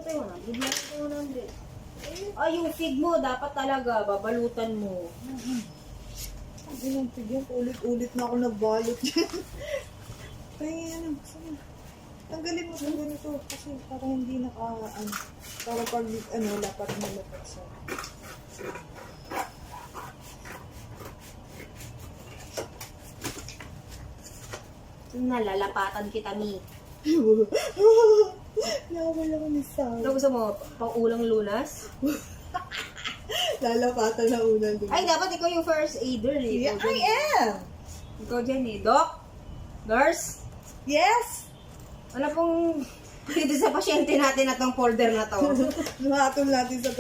tayo 100. Bigyan ko tayo 100. Ay, yung fig mo, dapat talaga, babalutan mo. Hindi nang fig yan. Ulit-ulit na ako nagbalot yan. Kaya ano, tanggalin mo itong ganito. Kasi parang hindi para pag, lapat na lapat siya. Nalalapatan kita, Mi. Nawala ko ni Sam. Ano gusto mo? Pang-ulang lunas? Lalapatan na unang din. Ay, dapat ikaw yung first aider eh. Yeah, I am! Ikaw dyan eh. Doc? Nurse? Yes! Ano pong dito sa pasyente natin at ang folder na to? Luhatol natin sa